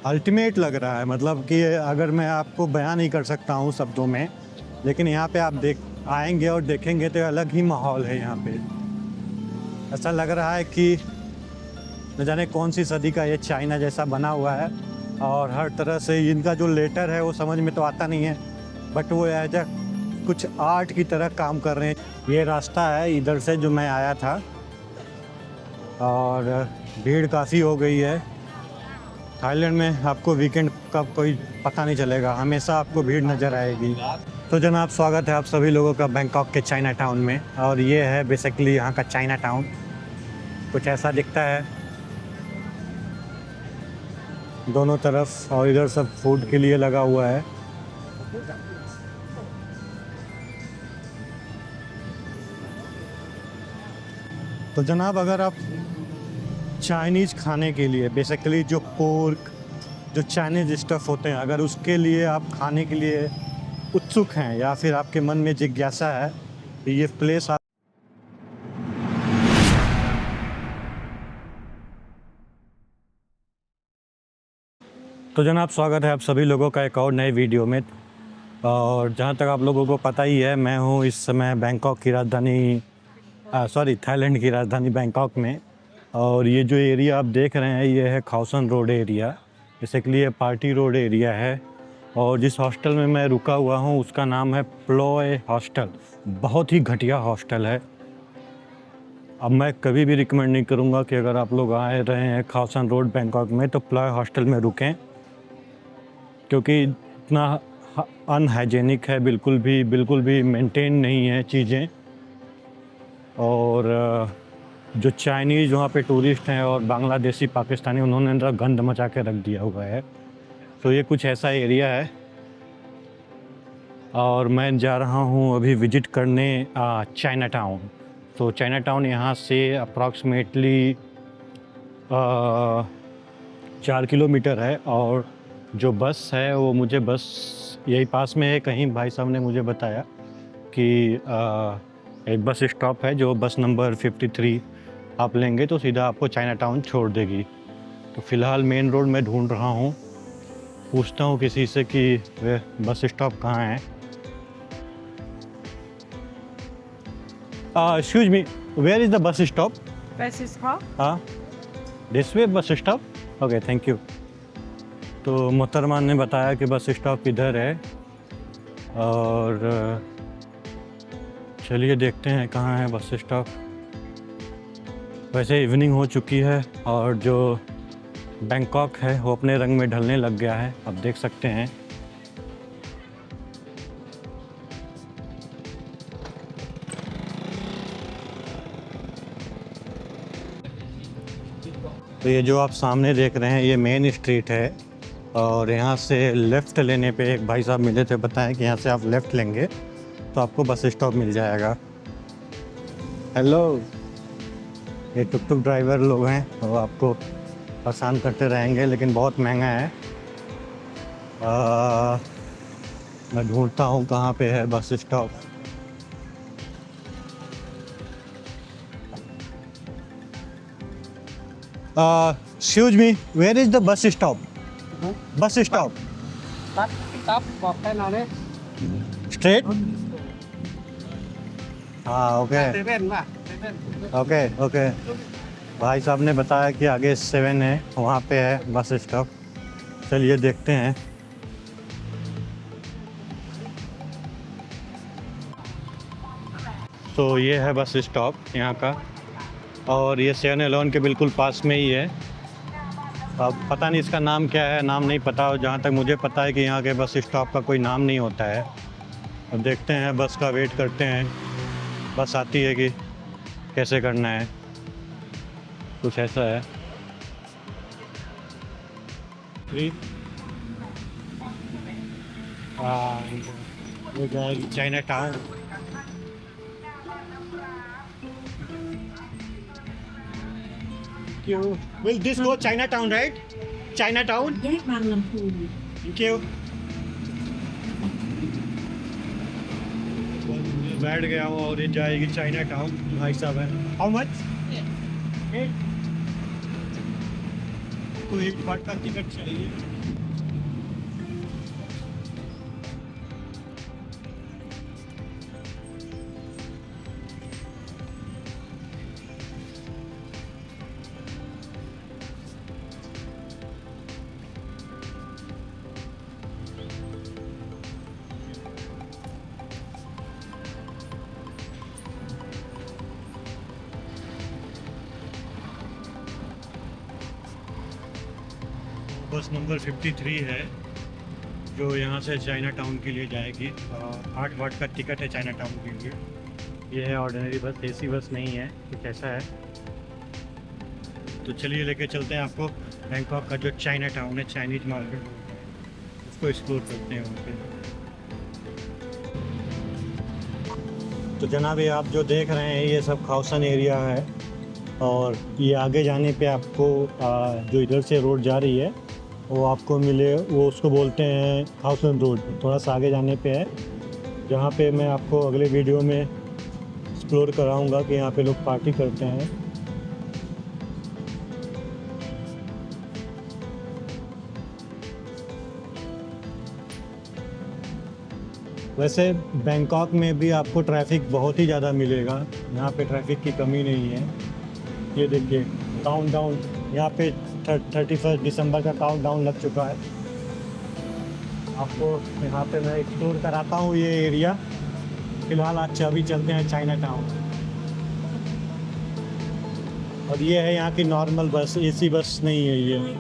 Ultimate लग रहा है, मतलब कि अगर मैं आपको बयान नहीं कर सकता हूँ शब्दों में, लेकिन यहाँ पे आप देख आएंगे और देखेंगे तो अलग ही माहौल है यहाँ पे। ऐसा लग रहा है कि न जाने कौन सी सदी का ये चाइना जैसा बना हुआ है, और हर तरह से इनका जो लेटर है वो समझ में तो आता नहीं है, बट वो एज अ कुछ आर्ट की तरह काम कर रहे हैं। ये रास्ता है इधर से जो मैं आया था, और भीड़ काफ़ी हो गई है। थाईलैंड में आपको वीकेंड का कोई पता नहीं चलेगा, हमेशा आपको भीड़ नज़र आएगी। तो जनाब, स्वागत है आप सभी लोगों का बैंकॉक के चाइना टाउन में, और ये है बेसिकली यहाँ का चाइना टाउन। कुछ ऐसा दिखता है दोनों तरफ, और इधर सब फूड के लिए लगा हुआ है। तो जनाब, अगर आप चाइनीज़ खाने के लिए बेसिकली जो पोर्क, जो चाइनीज़ स्टफ़ होते हैं, अगर उसके लिए आप खाने के लिए उत्सुक हैं या फिर आपके मन में जिज्ञासा है, तो ये प्लेस आप। तो जनाब, स्वागत है आप सभी लोगों का एक और नए वीडियो में। और जहाँ तक आप लोगों को पता ही है, मैं हूँ इस समय बैंकॉक की राजधानी थाईलैंड की राजधानी बैंकॉक में। और ये जो एरिया आप देख रहे हैं, ये है खao San रोड एरिया। बेसिकली ये पार्टी रोड एरिया है, और जिस हॉस्टल में मैं रुका हुआ हूँ उसका नाम है प्लोय हॉस्टल। बहुत ही घटिया हॉस्टल है। अब मैं कभी भी रिकमेंड नहीं करूँगा कि अगर आप लोग आए रहे हैं खao San रोड बैंकॉक में तो प्लोय हॉस्टल में रुकें, क्योंकि इतना अनहाइजेनिक है, बिल्कुल भी मेंटेन नहीं है चीज़ें। और जो चाइनीज़ वहाँ पे टूरिस्ट हैं और बांग्लादेशी, पाकिस्तानी, उन्होंने अंदर गंद मचा के रख दिया हुआ है। तो ये कुछ ऐसा एरिया है, और मैं जा रहा हूँ अभी विज़िट करने चाइना टाउन। तो चाइना टाउन यहाँ से अप्रॉक्सीमेटली 4 किलोमीटर है, और जो बस है वो मुझे बस यही पास में है कहीं। भाई साहब ने मुझे बताया कि एक बस स्टॉप है जो बस नंबर 53 आप लेंगे तो सीधा आपको चाइना टाउन छोड़ देगी। तो फ़िलहाल मेन रोड में ढूंढ रहा हूँ, पूछता हूँ किसी से कि वे बस स्टॉप कहाँ है। Excuse me, where is the bus stop? Bus stop? हाँ, this way bus stop. Okay, thank you. तो मोहतरमा ने बताया कि बस स्टॉप इधर है, और चलिए देखते हैं कहाँ है बस स्टॉप। वैसे इवनिंग हो चुकी है, और जो बैंकॉक है वो अपने रंग में ढलने लग गया है, आप देख सकते हैं। तो ये जो आप सामने देख रहे हैं ये मेन स्ट्रीट है, और यहाँ से लेफ़्ट लेने पे एक भाई साहब मिले थे, बताएं कि यहाँ से आप लेफ़्ट लेंगे तो आपको बस स्टॉप मिल जाएगा। हेलो, ये टुक टुक ड्राइवर लोग हैं, वो आपको परेशान करते रहेंगे, लेकिन बहुत महंगा है। मैं ढूंढता हूँ कहाँ पे है bus stop. Excuse me, where is the bus stop? Bus stop Tapบอกแค่นั้นเลย straight? हाँ, ओके เซเว่นป่ะเซเว่น ओके ओके। भाई साहब ने बताया कि आगे 7 है, वहाँ पे है बस स्टॉप। चलिए देखते हैं। तो ये है बस स्टॉप यहाँ का, और ये 7-Eleven के बिल्कुल पास में ही है। अब पता नहीं इसका नाम क्या है, नाम नहीं पता। जहाँ तक मुझे पता है कि यहाँ के बस स्टॉप का कोई नाम नहीं होता है। अब देखते हैं, बस का वेट करते हैं, बस आती है कि कैसे करना है, कुछ ऐसा है। ये जाएगी China town. Will this go Chinatown, right? Chinatown? แยกบางลำพู Thank you. बैठ गया हूँ और ये जाएगी चाइना टाउन। भाई साहब है, हाउ मच? आपको एक बार का टिकट चाहिए। बस नंबर 53 है जो यहाँ से चाइना टाउन के लिए जाएगी। 8 वाट का टिकट है चाइना टाउन के लिए। ये है ऑर्डिनरी बस, एसी बस नहीं है, कुछ ऐसा है। तो चलिए लेके चलते हैं आपको बैंकॉक का जो चाइना टाउन है, चाइनीज मार्केट, उसको एक्सप्लोर करते हैं वहाँ पे। तो जनाब ये आप जो देख रहे हैं ये सब खाउसन एरिया है, और ये आगे जाने पे आपको जो इधर से रोड जा रही है वो आपको मिले, वो उसको बोलते हैं खाउसन रोड। थोड़ा सा आगे जाने पे है, जहाँ पे मैं आपको अगले वीडियो में एक्सप्लोर कराऊंगा कि यहाँ पे लोग पार्टी करते हैं। वैसे बैंकॉक में भी आपको ट्रैफिक बहुत ही ज़्यादा मिलेगा, यहाँ पे ट्रैफिक की कमी नहीं है। ये देखिए काउंटडाउन, यहाँ पे 31 दिसंबर का काउंटडाउन लग चुका है। आपको यहाँ पे मैं एक्सप्लोर कराता हूँ ये एरिया। फिलहाल आज अभी चलते हैं चाइना टाउन, और ये है यहाँ की नॉर्मल बस, एसी बस नहीं है ये।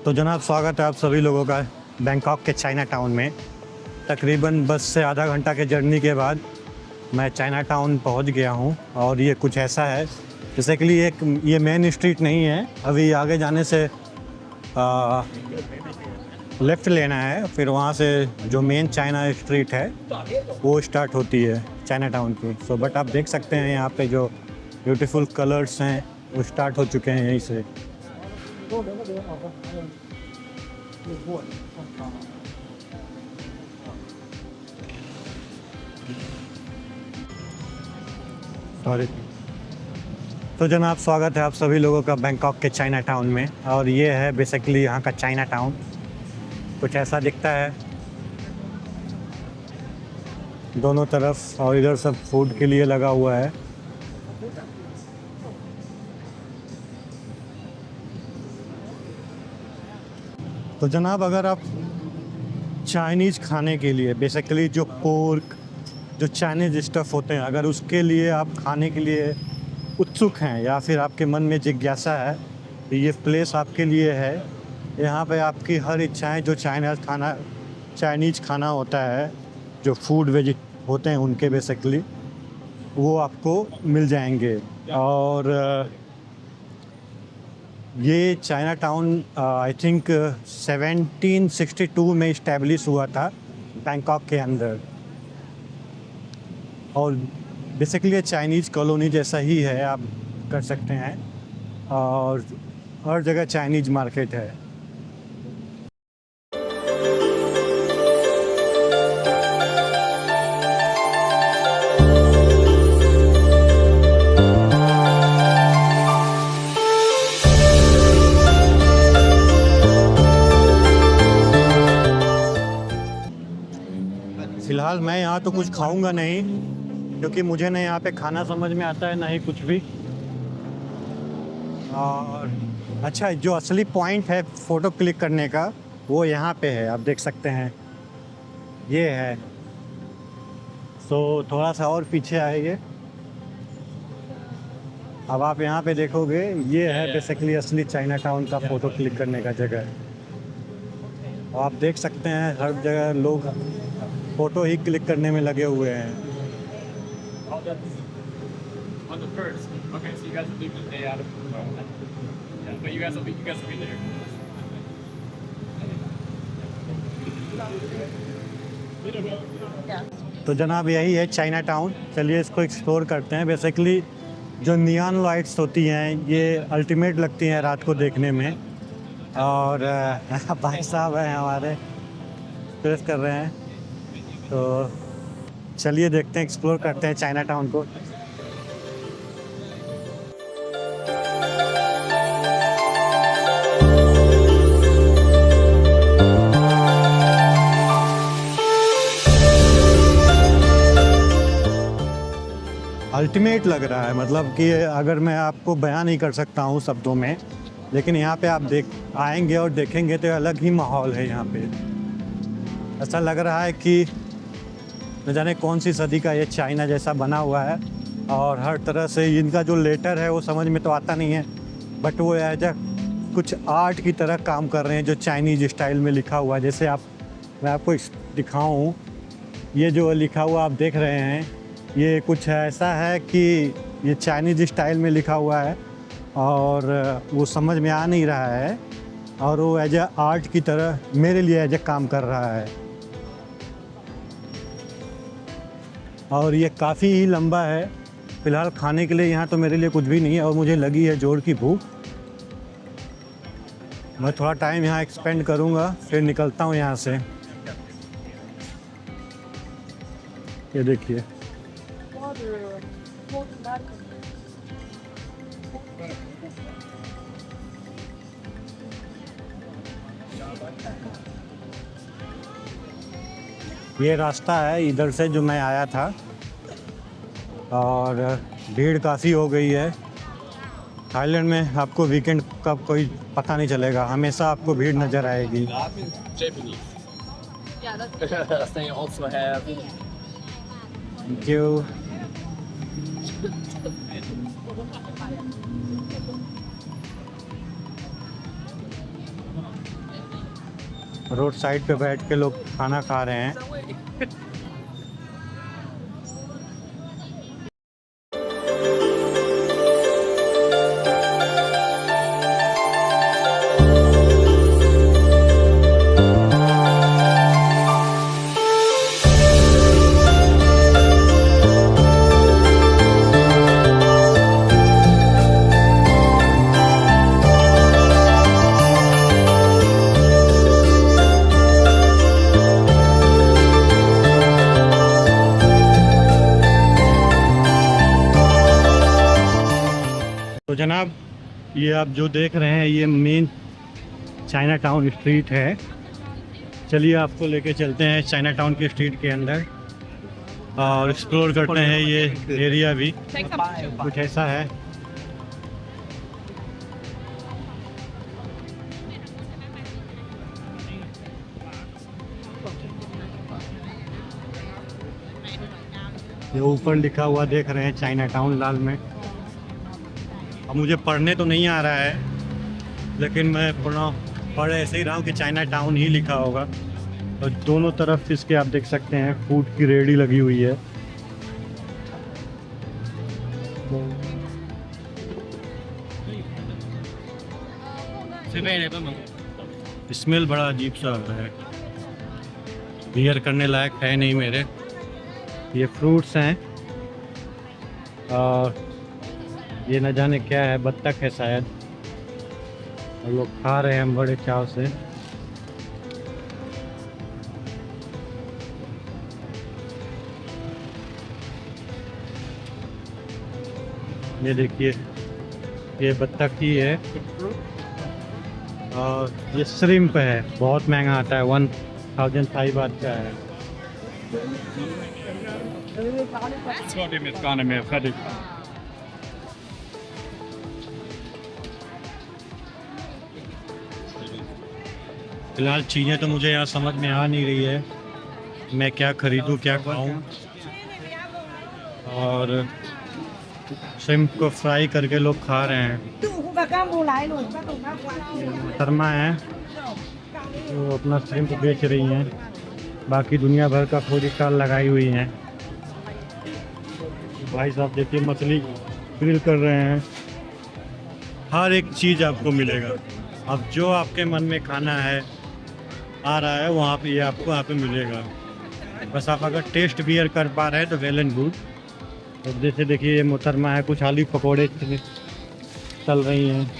तो जनाब स्वागत है आप सभी लोगों का बैंकॉक के चाइना टाउन में। तकरीबन बस से आधा घंटा के जर्नी के बाद मैं चाइना टाउन पहुंच गया हूं, और ये कुछ ऐसा है। बेसिकली ये मेन स्ट्रीट नहीं है, अभी आगे जाने से लेफ़्ट लेना है, फिर वहां से जो मेन चाइना स्ट्रीट है वो स्टार्ट होती है चाइना टाउन की। सो बट आप देख सकते हैं यहाँ पे जो ब्यूटीफुल कलर्स हैं वो स्टार्ट हो चुके हैं यहीं से। सॉरी। तो जनाब स्वागत है आप सभी लोगों का बैंकॉक के चाइना टाउन में, और ये है बेसिकली यहाँ का चाइना टाउन। कुछ ऐसा दिखता है दोनों तरफ, और इधर सब फूड के लिए लगा हुआ है। तो जनाब अगर आप चाइनीज़ खाने के लिए, बेसिकली जो पोर्क, जो चाइनीज़ स्टफ़ होते हैं, अगर उसके लिए आप खाने के लिए उत्सुक हैं या फिर आपके मन में जिज्ञासा है, तो ये प्लेस आपके लिए है। यहाँ पे आपकी हर इच्छाएं, जो चाइनीज़ खाना होता है, जो फूड वेज होते हैं उनके बेसिकली, वो आपको मिल जाएंगे। और ये चाइना टाउन आई थिंक 1762 में इस्टेब्लिश हुआ था बैंकॉक के अंदर, और बेसिकली चाइनीज़ कॉलोनी जैसा ही है, आप कर सकते हैं, और हर जगह चाइनीज़ मार्केट है। फ़िलहाल मैं यहाँ तो कुछ खाऊंगा नहीं, क्योंकि मुझे ना यहाँ पे खाना समझ में आता है ना ही कुछ भी। और अच्छा, जो असली पॉइंट है फ़ोटो क्लिक करने का वो यहाँ पे है, आप देख सकते हैं, ये है। सो थोड़ा सा और पीछे आएंगे, अब आप यहाँ पे देखोगे, ये है बेसिकली असली चाइना टाउन का फ़ोटो क्लिक करने का जगह। और आप देख सकते हैं हर जगह लोग फ़ोटो ही क्लिक करने में लगे हुए हैं। On the first. Okay, so you guys will leave the day out of yeah, but you guys will be there. Yeah. तो जनाब यही है चाइना टाउन। चलिए इसको एक्सप्लोर करते हैं। बेसिकली जो नियॉन लाइट्स होती हैं ये अल्टीमेट लगती हैं रात को देखने में। और भाई साहब हैं हमारे, प्रेस कर रहे हैं। तो चलिए देखते हैं, एक्सप्लोर करते हैं चाइना टाउन को। अल्टीमेट लग रहा है, मतलब कि अगर मैं आपको बयान नहीं कर सकता हूँ शब्दों में, लेकिन यहाँ पे आप आएंगे और देखेंगे तो अलग ही माहौल है यहाँ पे। ऐसा लग रहा है कि न जाने कौन सी सदी का ये चाइना जैसा बना हुआ है। और हर तरह से इनका जो लेटर है वो समझ में तो आता नहीं है, बट वो एज कुछ आर्ट की तरह काम कर रहे हैं जो चाइनीज़ स्टाइल में लिखा हुआ है। जैसे मैं आपको दिखाऊँ, ये जो लिखा हुआ आप देख रहे हैं ये कुछ ऐसा है कि ये चाइनीज़ स्टाइल में लिखा हुआ है और वो समझ में आ नहीं रहा है, और वो एज ए आर्ट की तरह मेरे लिए एज ए काम कर रहा है। और ये काफ़ी ही लंबा है। फ़िलहाल खाने के लिए यहाँ तो मेरे लिए कुछ भी नहीं है और मुझे लगी है जोर की भूख। मैं थोड़ा टाइम यहाँ एक्सपेंड करूँगा, फिर निकलता हूँ यहाँ से। ये देखिए, ये रास्ता है इधर से जो मैं आया था, और भीड़ काफ़ी हो गई है। थाईलैंड में आपको वीकेंड का कोई पता नहीं चलेगा, हमेशा आपको भीड़ नज़र आएगी। They also have thank you. Road side पे बैठ के लोग खाना खा रहे हैं। तो जनाब ये आप जो देख रहे हैं ये मेन चाइना टाउन स्ट्रीट है। चलिए आपको लेके चलते हैं चाइना टाउन के स्ट्रीट के अंदर और एक्सप्लोर करते हैं। ये एरिया भी कुछ ऐसा है। ये ऊपर लिखा हुआ देख रहे हैं चाइना टाउन लाल में। अब मुझे पढ़ने तो नहीं आ रहा है, लेकिन मैं पढ़ ऐसे ही रहा हूँ कि चाइना टाउन ही लिखा होगा। और दोनों तरफ इसके आप देख सकते हैं फूड की रेडी लगी हुई है। स्मेल बड़ा अजीब सा है, बियर करने लायक है नहीं मेरे। ये फ्रूट्स हैं और ये न जाने क्या है, बत्तख है शायद, और लोग खा रहे हैं बड़े चाव से। ये देखिए ये बत्तख ही है और ये श्रिम्प है, बहुत महंगा आता है, 1000 थाई बात का है। फिलहाल चीज़ें तो मुझे यहाँ समझ में आ नहीं रही है, मैं क्या खरीदूँ क्या खाऊँ। और श्रिम्प को फ्राई करके लोग खा रहे हैं। शर्मा है वो अपना श्रिम्प बेच रही हैं, बाकी दुनिया भर का फूड स्टॉल लगाई हुई हैं। भाई साहब देखिए मछली ग्रिल कर रहे हैं। हर एक चीज़ आपको मिलेगा, अब जो आपके मन में खाना है आ रहा है वहाँ पे, ये आपको यहाँ पे मिलेगा। बस आप अगर टेस्ट बियर कर पा रहे हैं तो वेल एंड गुड। तो जैसे देखिए ये मोहतरमा है, कुछ आलू पकौड़े चल रही हैं,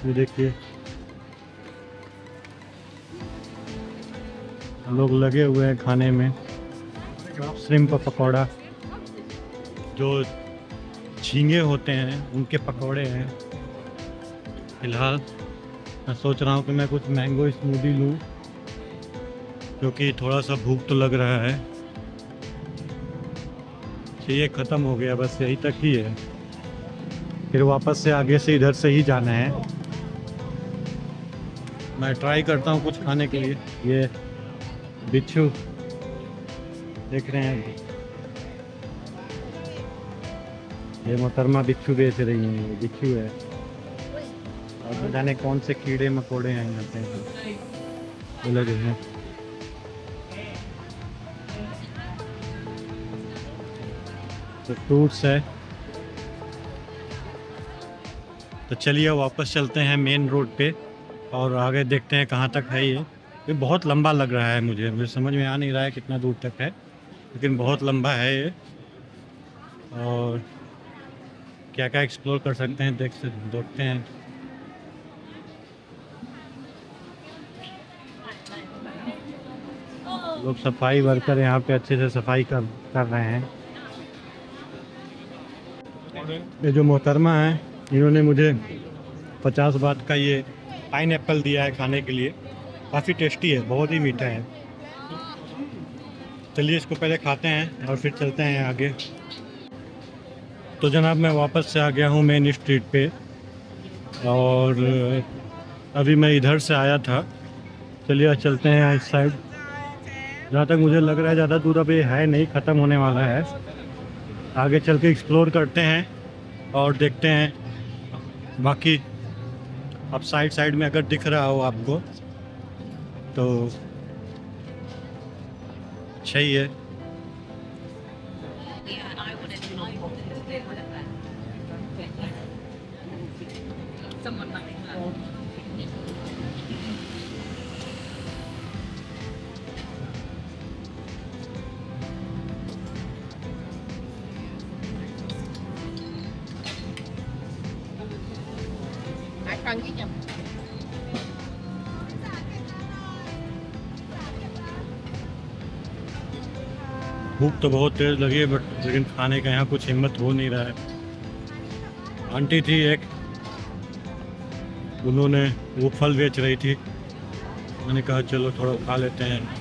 ये देखिए लोग लगे हुए हैं खाने में। श्रिम्प पकौड़ा, जो झींगे होते हैं उनके पकौड़े हैं। फिलहाल मैं सोच रहा हूँ कि मैं कुछ मैंगो स्मूदी लूँ, क्योंकि थोड़ा सा भूख तो लग रहा है। ये ख़त्म हो गया, बस यही तक ही है, फिर वापस से आगे से इधर से ही जाना है। मैं ट्राई करता हूँ कुछ खाने के लिए। ये बिच्छू देख रहे हैं, ये मोहतरमा बिच्छू बेच रही हैं। ये बिच्छू है और न जाने कौन से कीड़े मकोड़े हैं यहाँ पे लगे हैं। तो फ्रूट्स है। तो चलिए वापस चलते हैं मेन रोड पे और आगे देखते हैं कहाँ तक है ये बहुत लंबा लग रहा है, मुझे समझ में आ नहीं रहा है कितना दूर तक है, लेकिन बहुत लंबा है ये। और क्या क्या एक्सप्लोर कर सकते हैं देखते हैं। लोग सफाई वर्कर यहाँ पे अच्छे से सफाई कर रहे हैं। ये जो मोहतरमा है इन्होंने मुझे 50 बात का ये पाइन एप्पल दिया है खाने के लिए। काफ़ी टेस्टी है, बहुत ही मीठा है। चलिए इसको पहले खाते हैं और फिर चलते हैं आगे। तो जनाब मैं वापस से आ गया हूँ मेन स्ट्रीट पे, और अभी मैं इधर से आया था। चलिए चलते हैं इस साइड। जहाँ तक मुझे लग रहा है ज़्यादा दूर अभी है नहीं, ख़त्म होने वाला है। आगे चल के एक्सप्लोर करते हैं और देखते हैं। बाकी अब साइड में अगर दिख रहा हो आपको तो अच्छा ही है। भूख तो बहुत तेज़ लगी है लेकिन खाने का यहाँ कुछ हिम्मत हो नहीं रहा है। आंटी थी एक, उन्होंने वो फल बेच रही थी, मैंने कहा चलो थोड़ा खा लेते हैं।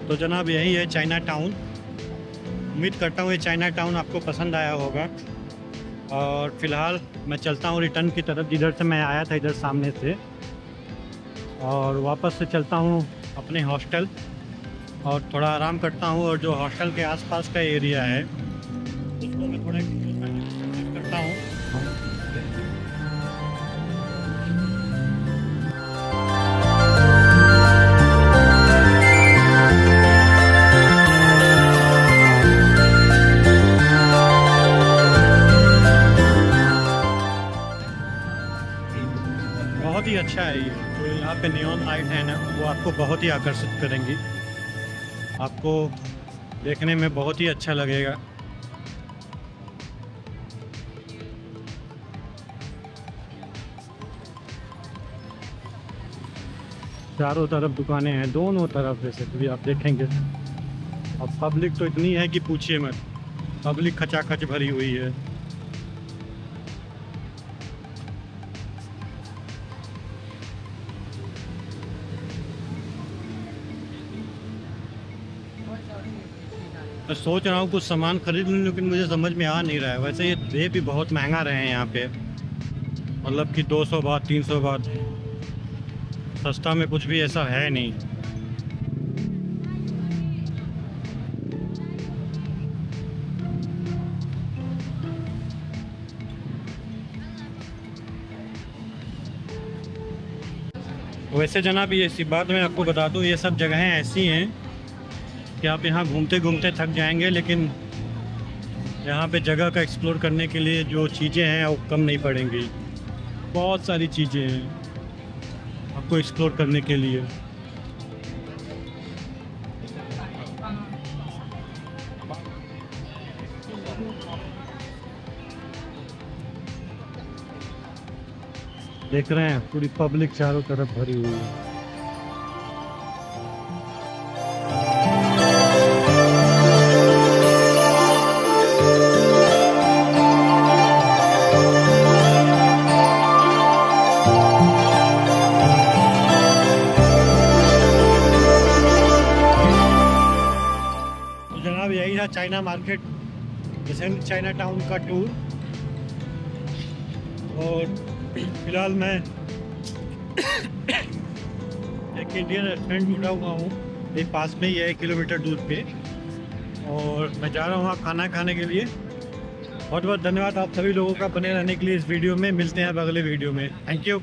तो जनाब यही है चाइना टाउन। उम्मीद करता हूँ ये चाइना टाउन आपको पसंद आया होगा। और फिलहाल मैं चलता हूँ रिटर्न की तरफ, जिधर से मैं आया था, इधर सामने से, और वापस से चलता हूँ अपने हॉस्टल और थोड़ा आराम करता हूँ। और जो हॉस्टल के आसपास का एरिया है उसको मैं थोड़ा करता हूँ। बहुत ही अच्छा है ये, जो यहाँ पे नियॉन लाइट है ना, वो आपको बहुत ही आकर्षित करेंगी, आपको देखने में बहुत ही अच्छा लगेगा। चारों तरफ दुकानें हैं, दोनों तरफ, जैसे भी आप देखेंगे। अब पब्लिक तो इतनी है कि पूछिए मत, पब्लिक खचाखच भरी हुई है। मैं सोच रहा हूँ कुछ सामान खरीद लूँ, लेकिन मुझे समझ में आ नहीं रहा है। वैसे ये दे भी बहुत महंगा रहे हैं यहाँ पे, मतलब कि 200 बात 300 बात, सस्ता में कुछ भी ऐसा है नहीं। वैसे जनाब ये इसी बात मैं आपको बता दूं, ये सब जगहें ऐसी हैं कि आप यहाँ घूमते घूमते थक जाएंगे, लेकिन यहाँ पे जगह का एक्सप्लोर करने के लिए जो चीज़ें हैं वो कम नहीं पड़ेंगी। बहुत सारी चीज़ें हैं आपको एक्सप्लोर करने के लिए। देख रहे हैं पूरी पब्लिक चारों तरफ भरी हुई है। तो जनाब यही था चाइना मार्केट, चाइना टाउन का टूर। और फिलहाल मैं एक इंडियन रेस्टोरेंट जुड़ा हुआ हूँ, ये पास में ही है 1 किलोमीटर दूर पे, और मैं जा रहा हूँ वहाँ खाना खाने के लिए। बहुत बहुत धन्यवाद आप सभी लोगों का बने रहने के लिए इस वीडियो में। मिलते हैं अब अगले वीडियो में। Thank you.